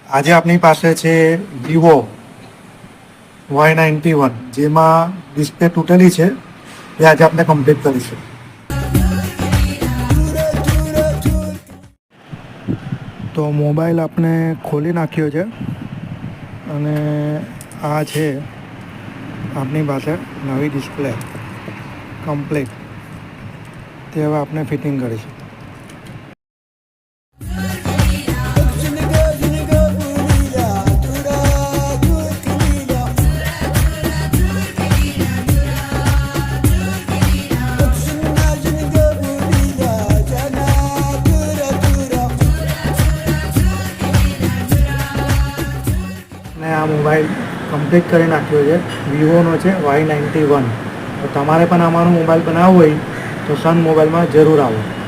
આજે આપણી પાસે છે વિવો Y91, જેમાં ડિસ્પ્લે તૂટેલી છે. એ આજે આપણે કમ્પ્લીટ કરીશું. તો મોબાઈલ આપણે ખોલી નાખ્યો છે અને આ છે આપણી પાસે નવી ડિસ્પ્લે કમ્પ્લીટ. તે હવે આપણે ફિટિંગ કરીશું. ને આ મોબાઈલ કમ્પ્લીટ કરી નાખ્યો છે. વિવોનો છે Y91. તો તમારે પણ અમારો મોબાઈલ બનાવવો હોય તો સન મોબાઈલમાં જરૂર આવો.